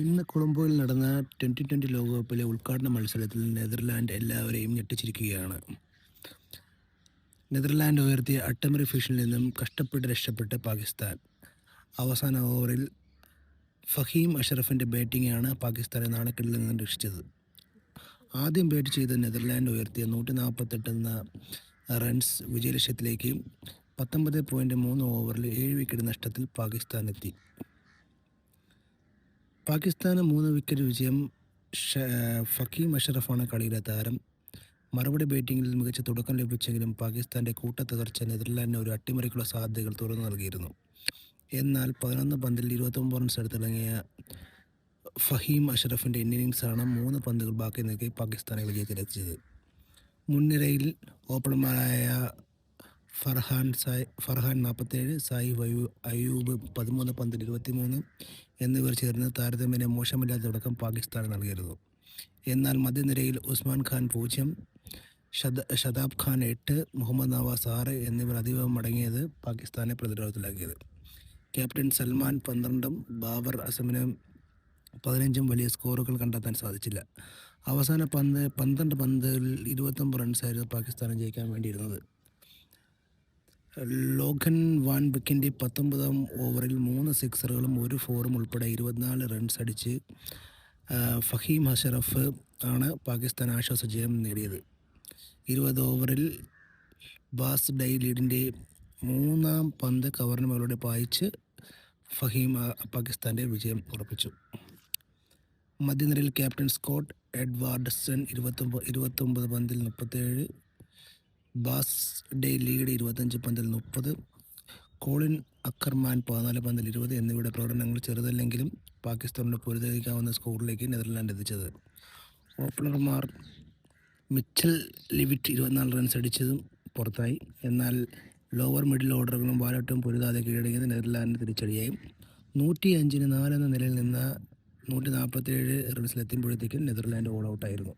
ഇന്ന് കൊളംബോയിൽ നടന്ന 2020 ലോകകപ്പിലെ ഉദ്ഘാടന മത്സരത്തിൽ നെതർലാൻഡ് എല്ലാവരെയും ഞെട്ടിച്ചിരിക്കുകയാണ്. നെതർലാൻഡ് ഉയർത്തിയ അട്ടിമറി ഭീഷണിയിൽ നിന്നും കഷ്ടപ്പെട്ട് രക്ഷപ്പെട്ട് പാകിസ്ഥാൻ. അവസാന ഓവറിൽ ഫഹീം അഷ്റഫിൻ്റെ ബാറ്റിംഗാണ് പാകിസ്ഥാനെ നാണക്കേടിൽ നിന്നും രക്ഷിച്ചത്. ആദ്യം ബാറ്റ് ചെയ്ത നെതർലാൻഡ് ഉയർത്തിയ 148 റൺസ് വിജയലക്ഷ്യത്തിലേക്ക് 19.3 ഓവറിൽ 7 വിക്കറ്റ് നഷ്ടത്തിൽ പാകിസ്ഥാനെത്തി. പാകിസ്ഥാന് 3 വിക്കറ്റ് വിജയം. ഫഹീം അഷ്റഫാണ് കളിയിലെ താരം. മറുപടി ബാറ്റിങ്ങിൽ മികച്ച തുടക്കം ലഭിച്ചെങ്കിലും പാകിസ്ഥാൻ്റെ കൂട്ടത്തകർച്ച നെതർലാൻഡിന് ഒരു അട്ടിമറിക്കുള്ള സാധ്യതകൾ തുറന്നു നൽകിയിരുന്നു. എന്നാൽ 11 പന്തിൽ 29 റൺസ് എടുത്തിറങ്ങിയ ഫഹീം അഷ്റഫിൻ്റെ ഇന്നിംഗ്സാണ് 3 പന്തുകൾ ബാക്കി നിൽക്കെ പാകിസ്ഥാനെ വിജയത്തിലെത്തിച്ചത്. മുൻനിരയിൽ ഓപ്പണർമാരായ ഫർഹാൻ 47, സായിഫ് അയൂബ് 13 പന്തിൽ 23 എന്നിവർ ചേർന്ന് താരതമ്യേന മോശമില്ലാത്ത തുടക്കം പാകിസ്ഥാന് നൽകിയിരുന്നു. എന്നാൽ മധ്യനിരയിൽ ഉസ്മാൻ ഖാൻ 0, ഷദാബ് ഖാൻ 8, മുഹമ്മദ് നവാസ് 6 എന്നിവർ അതീവ മടങ്ങിയത് പാകിസ്ഥാനെ പ്രതിരോധത്തിലാക്കിയത്. ക്യാപ്റ്റൻ സൽമാൻ 12, ബാബർ അസമിന് 15 വലിയ സ്കോറുകൾ കണ്ടെത്താൻ സാധിച്ചില്ല. അവസാന 12 പന്തിൽ 29 റൺസായിരുന്നു പാകിസ്ഥാന് ജയിക്കാൻ വേണ്ടിയിരുന്നത്. ലോഗൻ വാൻ ബിക്കിൻ്റെ 19-ാം ഓവറിൽ 3 സിക്സറുകളും 1 ഫോറും ഉൾപ്പെടെ 24 റൺസ് അടിച്ച് ഫഹീം അഷ്റഫ് ആണ് പാകിസ്ഥാൻ ആശ്വാസ ജയം നേടിയത്. 20 ഓവറിൽ ബാസ് ഡൈ ലീഡിൻ്റെ 3-ാം പന്ത് കവറിന് മുകളിലൂടെ പായിച്ച് ഫഹീം പാകിസ്ഥാൻ്റെ വിജയം ഉറപ്പിച്ചു. മധ്യനിരയിൽ ക്യാപ്റ്റൻ സ്കോട്ട് എഡ്വാർഡ്സൺ 29 പന്തിൽ 37, ബാസ് ഡേ ലീഡ് 25 പന്തിൽ 30, കോളിൻ അക്കർമാൻ 14 പന്തിൽ 20 എന്നിവയുടെ പ്രകടനങ്ങൾ ചെറുതല്ലെങ്കിലും പാകിസ്ഥാനോട് പൊരുതിക്കാവുന്ന സ്കോറിലേക്ക് നെതർലാൻഡ് എത്തിച്ചത്. ഓപ്പണർമാർ മിച്ചൽ ലിവിറ്റ് 24 റൺസ് അടിച്ചതും പുറത്തായി. എന്നാൽ ലോവർ മിഡിൽ ഓർഡറുകളും വാലറ്റും പൊരുതാതെ കീഴടങ്ങിയത് നെതർലാൻഡിന് തിരിച്ചടിയായി. 105-4 എന്ന നിലയിൽ നിന്ന് 147 റൺസിലെത്തുമ്പോഴത്തേക്കും നെതർലാൻഡ് ഓൾ ഔട്ടായിരുന്നു.